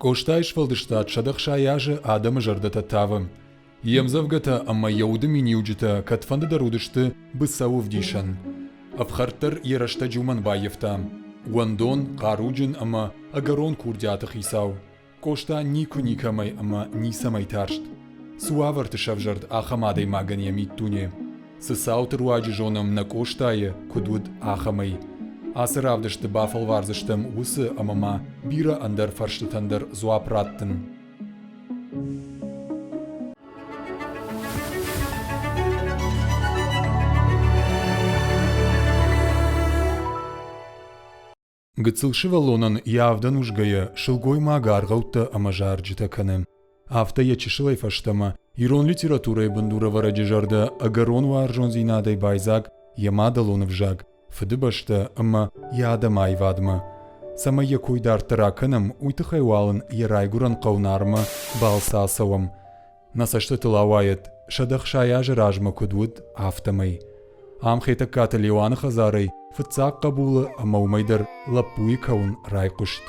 Коштайш валдышта шадахша яжы адам жардата тавым. Емзавгата амма яуды миниуджита катфанды дарудышты бысаув дишан. Афхартар ерашта джуман байевтам. Уандон қаруджин амма агарон курдята хисау. Кошта нику никамай амма нисамай таршт. Суаварты шавжард ахамадей маган ямит туне. Сысаутыр уаджи жонам на коштае кудуд ахамай. Асыравдышты бафал варзыштым усы амама бира андар фарштытандар зуапраттын. Гыцылшы валонан явдан ужгая шылгой магар гаутта амажарджита каным. Авта ячышылай фаштама ирон литературай бандура вараджижарда агарон варжон зинадай байзак ямадалон вжаг. Фыды башта амма ядамай вадма. Сама якой дартара каным уйтыхайвалын ярайгуран қаунарма балсасавам. Насашты тылавайет шадахшая жражма кудвуд автомай. Амхета ката Леван хазарай фыцак кабулы амаумайдар лапуи каун райкушт.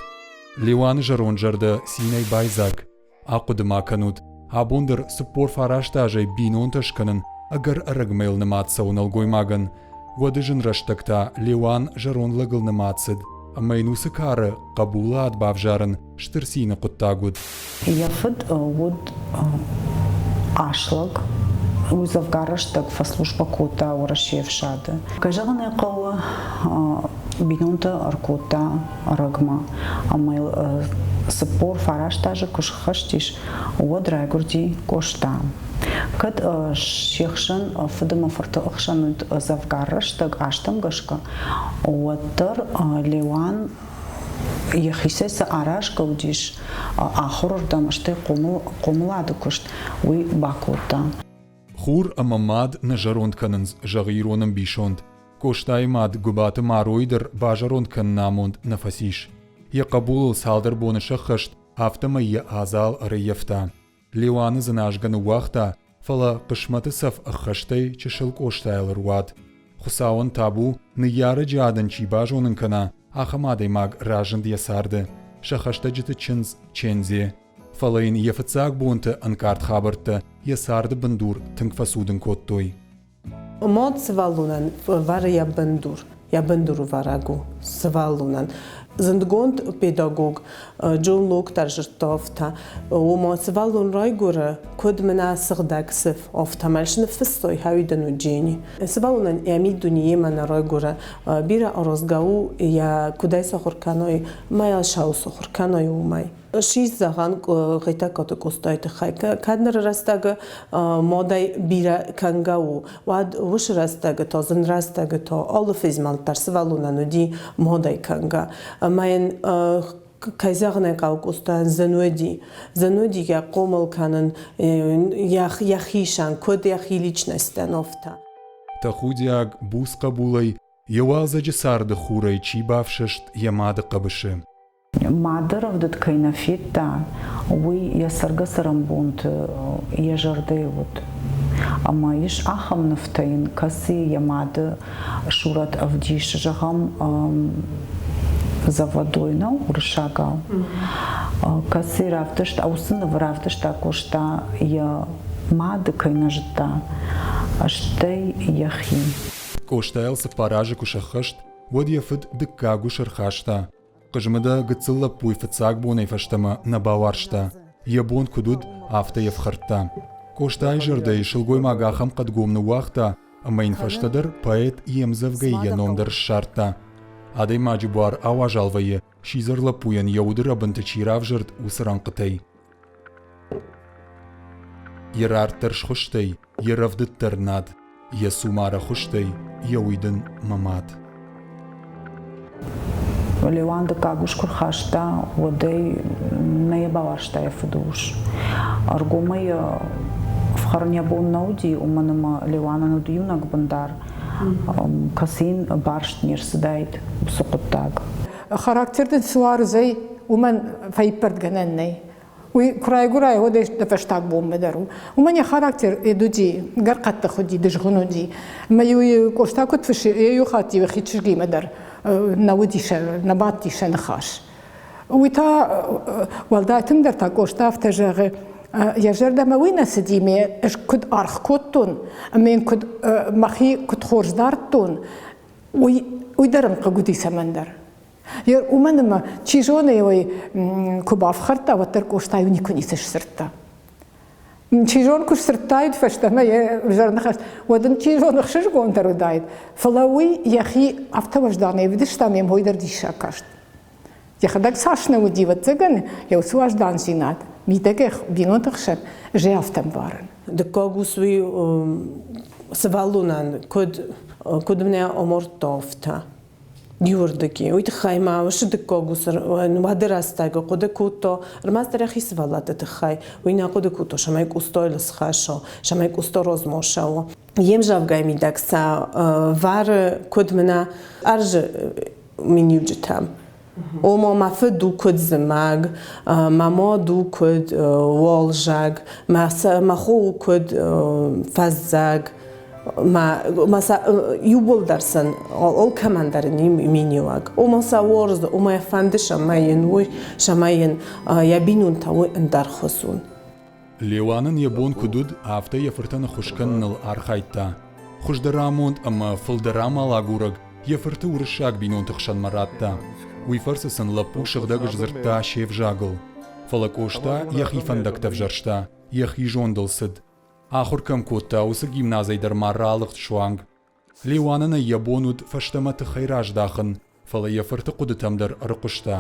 Леван жарон жарда синай байзак. Акудыма канут абундар спор фараштажай бинон ташканын агар арагмейл наматсаун алгоймаган. Водыжын раштакта Леван жарон лагыл наматсыд. Амайнусы кары кабула адбавжарын штырсина куттагуд. Яфыд вуд ашлаг. Узов гараштак фаслужба кота урашевшады. Кажаганы кауы бинонта аркота арагма. Амайл спор фараштажы кушхаштиш уадрай гурди кошта. Кад шехшан фыдыма фарты ықшануд завгараштак аштам гашка. Уаттар Леван яхисеса араш гаудиш ахурдам аштай қомылады кушт. Уи бакота. Хур амамад на жаронтканынз жағироным бишонд. Коштаймад губаты маройдыр бажаронткан намонд нафасиш. Я кабулыл салдар боны шахашт автома я азал рейефта. Леваны занажганы уақта фала қышматы саф ахаштай чешыл коштайлар уад. Хусауын табу ныяры жадын чи бажонынкана ахамадай маг ражынд ясарды. Шахашта жыты чынз чензе. Фалайын ефыцак бонты анкарт хабырты ясарды бандур тыңфасудын коттой. Мод свалунан вара я бандуру варагу свалунан. Зандгонд педагог Джон Локтар жертовта وما سوالون رايغورا كود منا سغداكسف офтамалш نفسтой хавидану джени سوالون يامي دنيا منا رايغورا بيرا ارزغاو يا كوداي سخوركانوي مايا شاو سخوركانوي وماي شيز زغان غيتا كاتو كوستايت خاي كادنر راستاغ موдай بيرا كانغاو واد وش راستاغ توزن راستاغ تو олфизмал тарсвалунану ди موдай канга ماين كايزاغنا قاوكوستان زنودي يا قومل كانن يخيشان كود يخيليچنستان офта Тахудиаг бус кабулай явазаджи сарды хурай чи бавшашт ямады кабышы. Мадыров дат кайнафетта уи ясарга сарамбунт яжарды вот. Ама иш ахам нафтаин каси ямады шурат авдиш жагам за водой на уршагал. Каси рафтышт аусын врафтышт акошта я мады кайнажта аштай яхи. Коштайлсы паражы кушахашт водьяфыд дыккагу шархашта. Кыжмыда гыцылла пуйфыцак бонай фаштама на баваршта. Ябон кудуд авта евхартта. Коштай жырдай шылгой магахам кадгомны уақта, амайн фаштадыр поэт емзавгай яномдар шарта. Адай маджибуар аважалвайы, шизарла пуян яудыр абынты чирав жырд усыран қытай. Ерартыр шхуштай, еравдыттыр над, есумара хуштай, яуидын мамад. Леванда кагуш курхашта водей не баваршта ефдуш. Аргумай в харня бон науди уманама Левана нудюнак бандар. Касин баршт нирсдайт сукуттаг. Характерден суарзай уман файперд ганенней. Уи крайгурай водеш дефштаг бом медару. У мене характер едуди гаркатта ходи дежгунуди. Маю коштакот фиши ю хати вихичги медар. Наудише, набатише нахаш. ويتا والدايتم در تا قشتاف تجاغ يجرد ما وين سديمي اش كد ارخ كوتون امين كد مخي كد خورج دارتون ويدرم قودي سمندر ير ومنما تشيجوني وي كوباف خرطه وتر قشتا يونيكوني سرتا تشيجون كش سرتايد فشتما يجرد نخش ودن تشيجون نخشش قوندر دايد فلاوي يخي افتوش داني بدش تاميم هو يدر ديشا كاشت يخدك ساشنا ودي وتزغن يوسواش دانسينات ميتك بينون تخشر جافتم بارن دكوغوسوي سوالونان كود مني امورتوفتا ديوردكي ويتخايما وش دكوغوس وهدراستاغو قدكوتو رماسترخي سوالات تخاي وينا قدكوتو شمايك استويلس خاشو شمايك استوروز موشاو يمجاوغاي ميداكسا вар كود منا ارج منيوجتام Омо мафы ду код змаг, мамо ду код волжаг, махо код фаззаг, маса юболдарсан ол командарни миниуаг. Омо саворз, омо яфанды шамайен уй, шамайен ябинун тау эндархосун. لێوانن یەبۆن کودود ئافتە یەفرتەنە خوشکەنڵ ئارخایتتا خوشدەرامۆند ئەمە فڵدەراما لاگورەگ یەفرتە ورشاک بینۆن تخشەن مەراتتا وی فەرسەسن لەپوو شغدەگەش زرتا شێف ژاگڵ فەڵەکۆشتا یەخی فەندەکتە ڤژەرشتا یەخی ژۆندڵ سد ئاخور کەم کۆتا وسە گیمنازەی دەرماڕاڵغت شوانگ لێوانەنە یەبۆنود فەشتەمەتە خەیراش داخن فەڵە یەفرتە قودتەم دەر ڕقشتا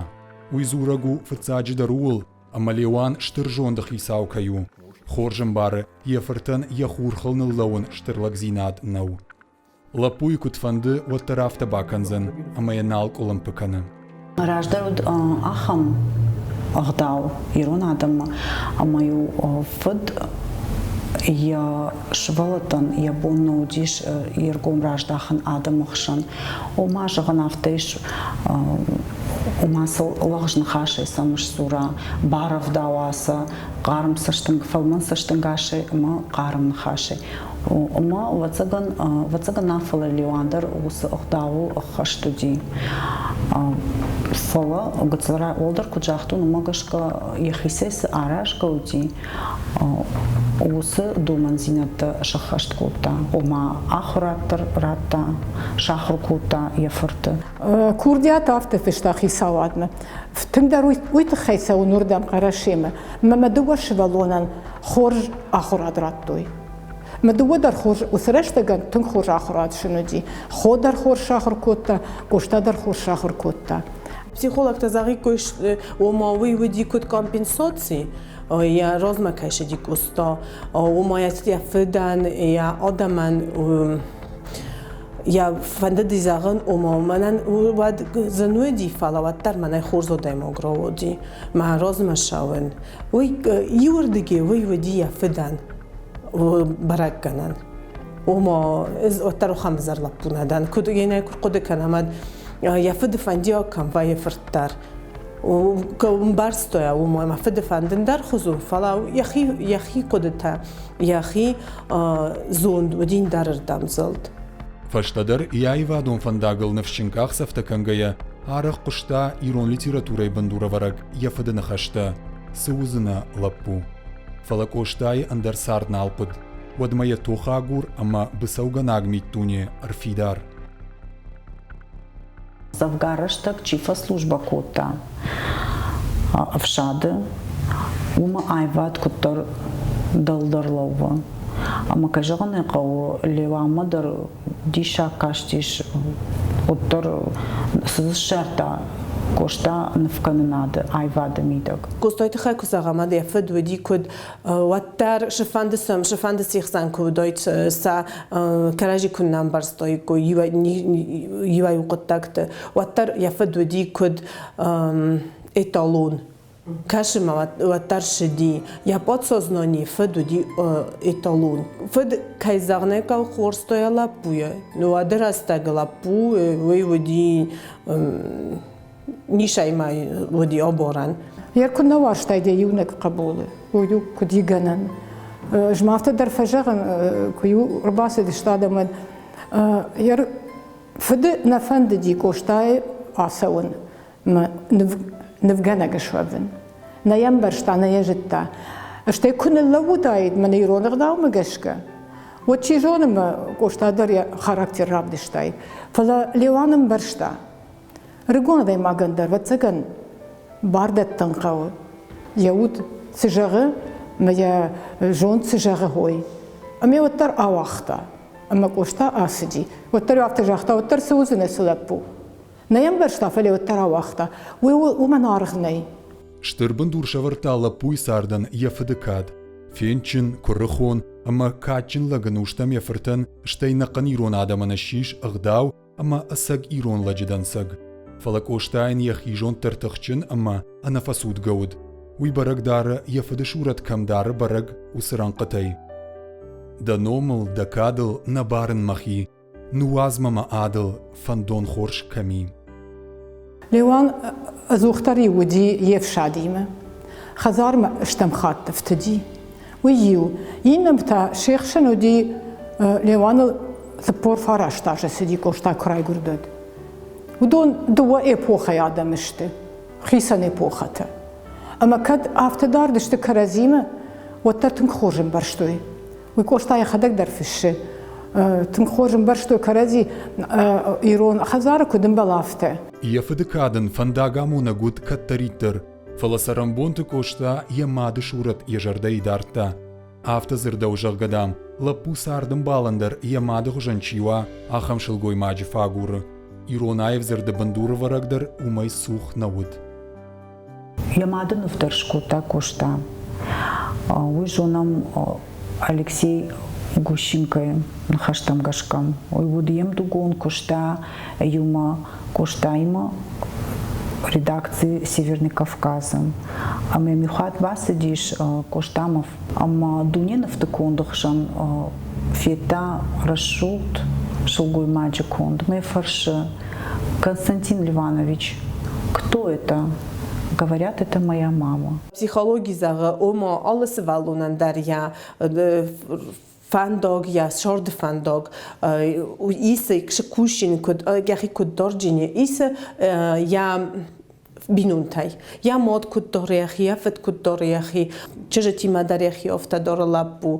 وی زورەگ و فرچاجی دەروڵ ئەمە لێوان شتر ژۆندەخی ساوکەی و خۆرژم بارە یەفرتەن یەخورخڵنە لەون شترلەک زینات نەو لەپووی کوتفەندە وەتەرافتە باکەنزن ئەمەیە ناڵکۆڵم بکەنە ڕژدەرود ئاخەم ئەغداو ئیرۆن ئادەمە ئەمەیو فد یا شڤڵەتەن یەبۆنە و دیش ئێرگۆم ڕژداخن ئادەمەخشن و ماژەغە نافتەیش وماسل لغج نخاشي سمش صورة بعرف دعواسة قارم سشتنج فلمن سشتنجاشي ما قارم نخاشي وما وتسجن نافل اللي واندر وس أخداو أخشتو دي فلا قصرا ولدر كجاختو نماغش كا يخيسس عراش كودي وس دومن زينة شخشت كوتا وما آخراتر راتا شاخر كوتا يفرت كورديا تافت فشتاخي سوادنا تندر ويتخيسا ونوردام قراشيما ما دوار شبالونا خورج آخرات راتوي ما دوار خورج وسرشتغن تن خورج آخرات شنو دي خودر خورج شاخر كوتا كوشتا در خورج شاخر كوتا Психолог тазаги кош омави види код компенсации я розмакайше дикусто омаят я федан я адаман я фанда дизаган омаманан вад зануди фалаваттар манай хорзо демогроводи ма розмашавен ой юрдиге вы види я федан баракканан ома из оттару хамзар лапунадан код генай код канамад يفد فنديو كم باي فرتار وكم بارستويا وما ما فد فندن در خزو فلا يخي قدتا يخي زوند ودين دار دامزلد فاشتدر يايوا دون فنداغل نفشنكاخ سفتكنگيا арах قشتا إيرون ليتيراتوري بندورة ورق يفد نخشتا سوزنا لبو فلكوشتاي اندر سارد نالپد ودما يتوخاغور اما بسوغا ناغميتوني ارفيدار Завгарыштак чифа служба кота авшады ума айват кутар далдарлова ама кажаганы кау левамадар диша каштиш оттар сызшарта кошта навканнады айвада мидак Костойты хай кузагамады яфыд веди код ваттар шифанды сихсан кудойт са каражи куннан барстой ко юай укоттакты ваттар яфыд веди код эталон Кашима ваттар шиди я подсознание фыд веди эталон фыд кайзагне кал хорстоя лапуя ну адрастага лапу веди نيشايماي ودي أبوران. يركن نوارش تايدي يونك قبولة ويدو كدي جنن. جماعة در فجعن كيو رباس دشتاده من فد نفند دي كوشتاي عسون ما نفجنا جشوفن نيم برشتا نيجتا اشتى كن اللوتايد من يرون غداو مجشكا وتشيجون ما كوشتا دريا خاراكتر رابدشتاي فلا ليوانم برشتا رجونا ذي ما قندر وتسكن باردة تنقاو يود سجغة ما يا جون سجغة هوي أما وتر أواختا أما كوشتا أسدي وتر يفتح جاختا وتر سوزن سلبو نيم برشتا فلي وتر أواختا ومن أرغني Штырбын дуршаварта лапуй сардан яфадыкад. Фенчин, курыхон, ама качын лаган уштам яфыртан, штайнакан ирон адамана шиш агдау, ама асаг ирон ладжидан саг. Фалак оштайн яхижон тартахчин, ама анафасуд гауд. Уй бараг дара яфадышурат кам дара бараг усаран катай. Да номал да кадл на барен махи, нуазмама адл фандон хорш ками. ليوان أزوختري ودي يفشاديمه خزار ما اشتمخات تفتدي ويو ينم تا شيخ شنو دي ليوان ثبور فراشتاش سدي كوشتا كراي غردد ودون دوا ايبوخا يادا مشته خيسان ايبوخاتا اما كد افتدار دشت كرازيمه وترتن خورجن برشتوي ويكوشتا يخدك درفشه تنخورجن برشتو كرازي ايرون خزار كدن بلافته Яфадыкадын фандагаму нагуд каттариттер, фаласарамбонты кошта ямады шурат ежарда идарта. Автозырда ужалгадам, лапу сардым баландар ямады хужанчива, ахам шылгой маджи фагуры. Иронаев зырды бандуры варагдар умай сух науд. Ямады нуфтаршкута кошта. Уй жонам Алексей Гущенко нахаштам гашкам. Ой вудием дугон кошта юма кошта има редакции Северный Кавказа. А мы михат васидиш коштамов. Ама дунинов такондахшан фета рашут шелгой маджи конд. Мы фарши. Константин Ливанович, кто это? Говорят, это моя мама. Психология зага ома alles валунан дарья فندق یا شارد فندق ایسه کشکوشین کد گهی کد دارجینی ایسه یا بینونتای یا ماد کد داریخی یا فت کد داریخی چجتی مداریخی افت دار لبو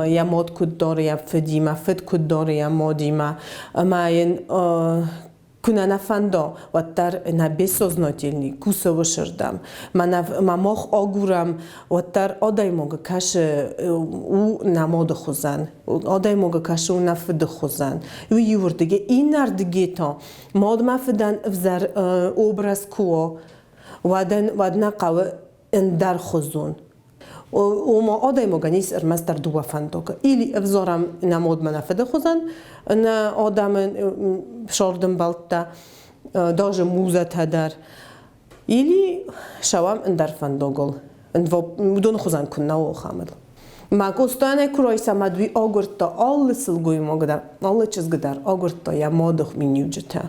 یا ماد کد داریم فدیما فت کد داریم مادیما ما این كنا فندا و تر نبسوزناتيلني كوسو وشردم ما مخ آگورم و تر آدای موگ کش او نماد خوزن آدای موگ کش او نفد خوزن و یوردگی این نردگی تا ماد مفدن وزر obraz کو ودن قو اندر خوزون وما آدای موگ نیست ارمستر دو فنداک ایلی افزارم نماد منفد خوزن نه آدم شاردم بالتا داج موزه تدر ایلی شوام اندر فنداگل اندون خوزن کنه و خامل ما کوستانه کرای سمدوی آگرتا آل سلگوی ما گدر آل چیز گدر آگرتا یا مادخ مینیوجته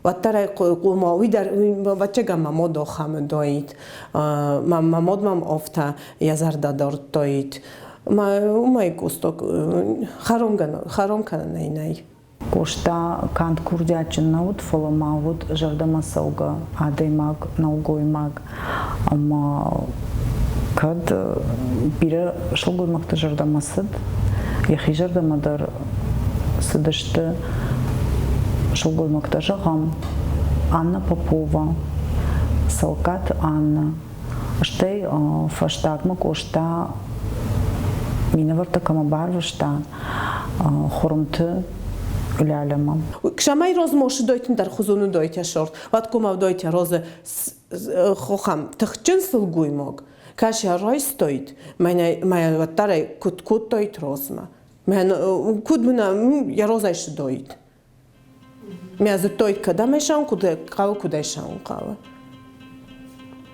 و ترای قوماوی در و چه گم مادخ خام دایید ما مادم آفته یزرده دار دایید ما کوستاک خرام کنه نه Кошта кант курдячин наут фоломавут жардамасауга адаймаг наугоймаг ама кад бире шылгоймакты жардамасыд яхи жардамадар сыдышты шылгоймакта жагам Анна Попова Салкат Анна штей фаштагма кошта минаварта камабарвашта хорумты Лялема. Кшамай роз моши дойтин дар хузуну дойтя шорт. Ват комав дойтя розе хохам тахчин сылгуй мог. Кашя рой стоит. Майя ваттарай кут доит розма. Майя кут мына я розайши доит. Майя за доит када майшан кава кудайшан кава.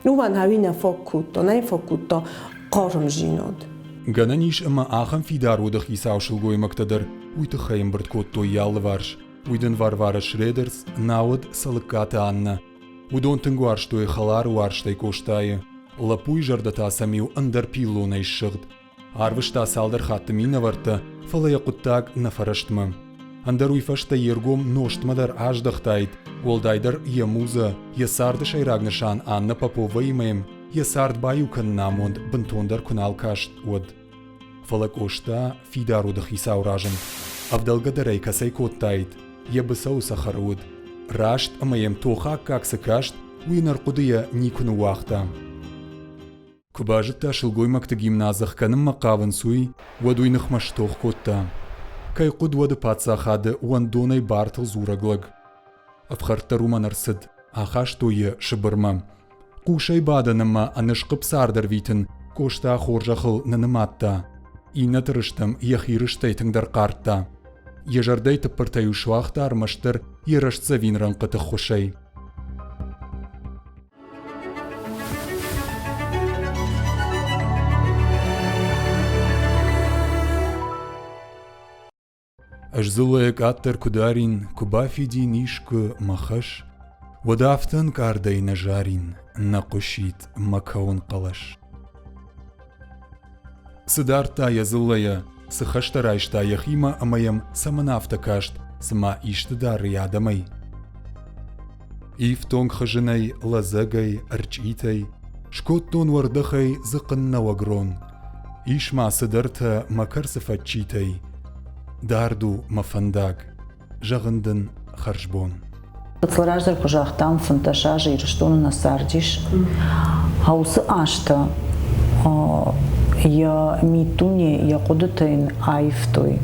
Уван хавина фоккутто, най фоккутто qarım жинод. Гананиш ама ахам фидарудах исаушылгой мактадар. Уйты хайм бърткотто ялы варш. Уйден варвара шредерс, науд салыкката Анна. Удон тынгуар штой халар уарштай коштайы. Лапуй жардата самил андар пилона ишшыгд. Арвышта салдар хатты мина варта, фалая куттак на фараштмы. Андер уйфашта ергом ноштмадар аждахтайт, волдайдар ямуза, ясарды шайрагнышан Анна Попова имеем, ясард баюкан намонд бентондар кунал кашт од. Фалак ошта фидарудах исауражен. Авдалгадарей касай коттайт, ебысау сахаруд. Рашт амаем тоха как сакашт, уйнар кудыя никуну вахта. Кубажытта шылгой макты гимназах каным макавын суй, вадуйнах маштох котта. Кай куд вады пацахады уандонай бартыл зураглаг. Афхартару манарсыд, ахаш тойы шыбырма. Кушай баданымма анышқып сардар витін, кошта хоржахыл наныматта. Ина тырыштым яхирыштайтыңдар қартта. Ежардай тыппыртаю шуахта армаштыр, ерашца винран қыты хошай. Ажзылайк аттар кударин, кубафиди нишку махаш, водафтан кардай нажарин, нақушит макаун қалаш. Сыдарта язылая, сыхаштарайшта яхима амаям саманафта кашт, сама иштыдар ядамай. Ифтонг хажинай лазагай арчитай, шкоттон вардахай зықынна вагрон, ишма сыдарта макарсыфатчитай, дарду мафандак, жағындын харжбон. Цлараждар кожахтам фанташажа ирштону насардиш, хаусы ашта, я митуне я кудутайн айфтой.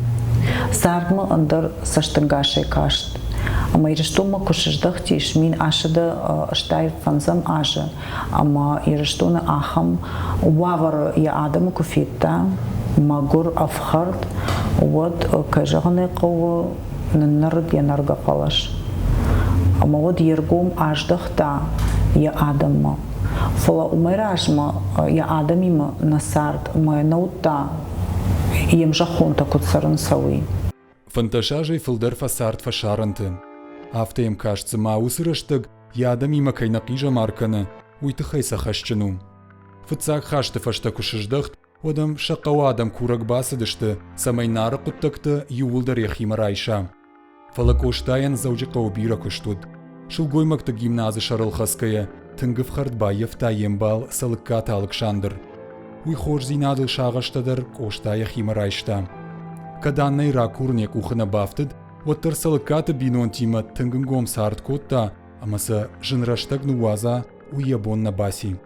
Сардма андар саштангашай кашт. Ама ирштома кушаждахтиш мин ашада штай фанзам ажа. Ама ирштона ахам вавар я адаму куфитта, магур афхард, вот кажаганы кова нанард я нарга калаш. Ама вот ергом аждахта я адама. Фала умайражма я адамима насард моя наута ем жахонта куцаран сауи. Фанташажей филдер фасард фашаранты. Афтаем кажется маусырыштык я адамима кайнақижа марканы уйтыхай сахашчыну. Фыцак хашты фашта кушыждахт одам шақау адам курак басыдышты самай нары құттықты юулдар яхима райша. Фала коштаян заужиқа убира куштуд. Шылгоймакты гимназы шарылхаская тыңгыв хардбаев таембал салыкката Александр. Уйхож зинадыл шағаштадар коштая химарайшта. Каданнай ракурнек ухына бафтыд, оттар салыкката бинон тима тыңгынгом сарт котта, амаса жынраштаг нуаза уебон на баси.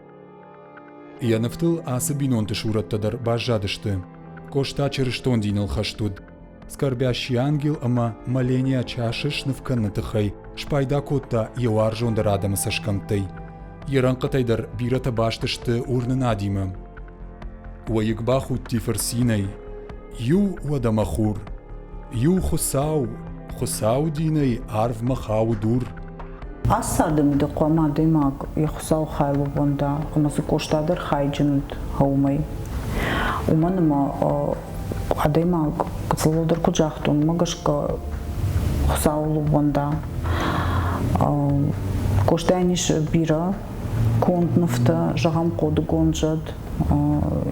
Яныфтыл асы бинон тышураттадар бажадышты. Кошта черыштон диныл хаштуд. Скорбящий ангел ама моления чашыш навканнатыхай, шпайда котта еуаржондар адама сашкамтай. Еранқатайдар бирата баштышты урнын адима. Уайыкбаху тифарсинай, ю уадамахур, ю хусау динай арв махау дур. Асадым да қуамады маг я хусау хайлу вонда, амасы коштадар хайджинут хаумай. Уманыма адаймаг кацалудар куджахтун магашка хусаулу вонда. Коштайниш бира контнуфта жағам коды гонжад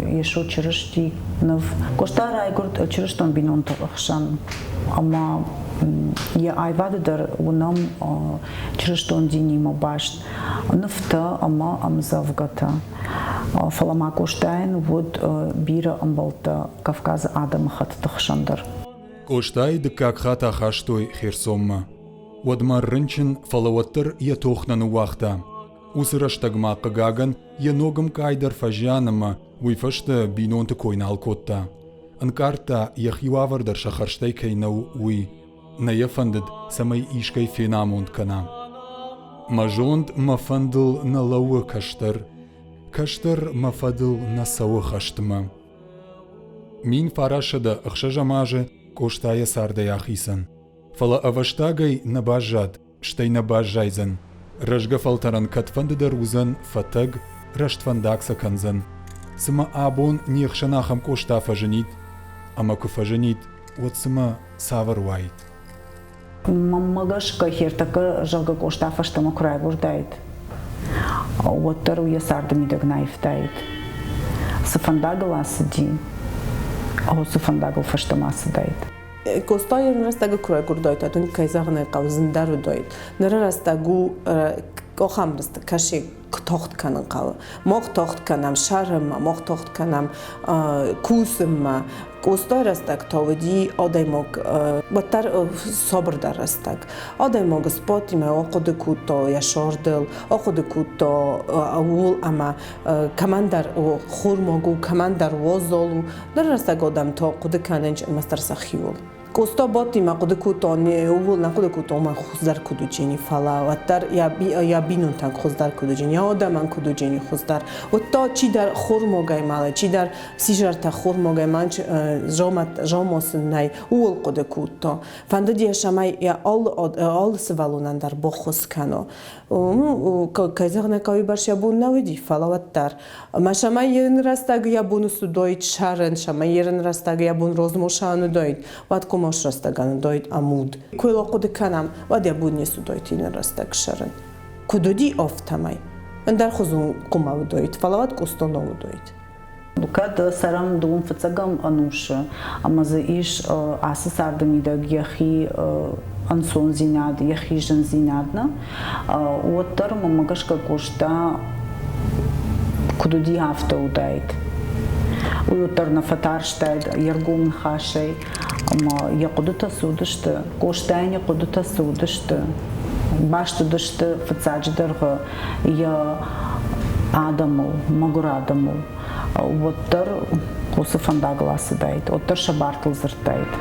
ешо чырышти нов. Коштар айгурд чырыштон бинон тахшан. Ама я айвадыдар унам чырыштон динима башт. Нуфта ама амзавгата. Фалама коштайн вот бира амбалта Кавказа адам хат тахшандар. Коштай дыкак хата хаштой херсомма. Уадмар рынчин фалаваттыр я тохнану вахта. Усыраштагма кагаган я ногам кайдар фажаныма уйфашта бинонты койнал котта. Анкарта яхивавардар шахарштай кайнау уй. Наяфандыд самай ишкай фенамунд кана. Мажонд мафандыл на лауы каштар. Каштар мафадыл на сауы хаштыма. Мин фарашада ахшажамажы коштая сардай ахисан. Фала аваштагай набажад, штай набажайзан. Рожга фалтаран катфандыдар узан фатаг, раштфандакса канзан. Сыма абон нехшанахам кошта фаженит, ама куфаженит, вот сыма саварвайт. Мамагашка хертака жалга кошта фаштама край бурдайт. Вот тару я сардами дагнайфтайт. Сафандагала сади, а вот сафандагал фаштама садайт. Կոստայերն ռաստագը կուրայգուրդոյտ, ատուն կայզաղն եկավ զնդարուդոյտ, նրա ռաստագու կողամ ռստը կաշի թողտ կանն qavı, մող թողտ կանամ շարհմա, մող թողտ կանամ կուսմա, կոստայ ռաստակ թովդի odemog բտար սոբրդար ռաստակ, odemog սպոտիմը օկոդկուտո яшордыл, օկոդկուտո ул ama командар խուրմոգու командар ոզոլու, նրա ռաստակ odam թողուդ կանեն մաստարսախիულ Կոստո բոտի մակուդկուտոնի ուղուլ նակուդկուտոմա խոզդար կուդուջինի ֆալա վատար я бинун так խոզդար կուդուջինի յոդաման կուդուջինի խոզդար օտո չիդար խորմոգայ մալը չիդար սիժարտա խորմոգայ մանչ ժոմոսնայ ուղուլ կուդկուտո ֆանդդիա շամայ ալ սվալունանդար բոխոսկանո կայզաղնակավի բարշյաբուննավիդի ֆալա վատար մաշամայ երնրաստագ յաբունուսու դոյտ շարն շամայ երնրաստագ յաբուն ռոզմոշանու դոյտ վատ Moș răstăgan doit amud. Cuelo codecanam, vadia bunnie su doit in răstăg șărân. Cudodi oftamai. Îndar xuzun cum doit, falavat costonou doit. Lucad saram dum fățăgăm anușă, amază iș asă sardămidăg yahi anson zinad, yahi jân zinadnă, otăr mă măgășcă coșta cudodi haftă udait. Uyutlar na fatarштайд яргум хашей ama yaquduta sudıştı koştayın yaquduta sudıştı baştıdıştı fıtsacıdırğı ya adamı maguradamı otlar kosu fandaglasıdaydı otlar şabartılzırtaydı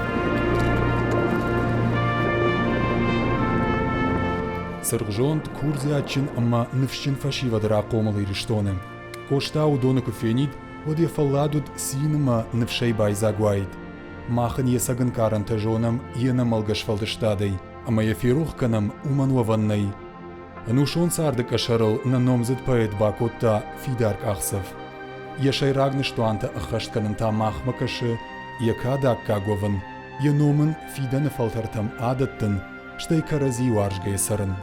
Сыргжонт курзиачин ama nıfşin faşivadır aqomalı iriştonem. Koşta udonu kufenid Odie falladud sinema nıfşey bayzagwayt. Mahın yesagın karantajonam yena malgashvaldıştaday, ama yefiruh kanam umanovannay. Anuşon sardık aşarıl na nomzit poet bakotta fidark axsav. Yaşay ragnıştuanta axaştkanın ta mahmakaşı, yakadak kagwavan, yenomun fidanı faltartam adattın, ştay karazi varjgay sarın.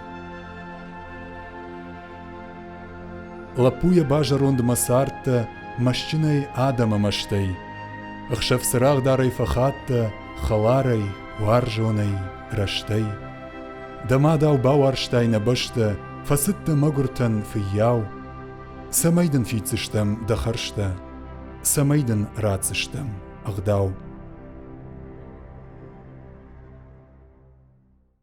Lapuya bajarond masartta, Машчинай Адама маштай, Ахшав сырах дарай фахатта, Халарай, варжонай, раштай. Дама дау бауарштай на башта, Фасытта магуртан фияу. Самайдан фицыштам дахаршта, Самайдан рацыштам, Ахдау.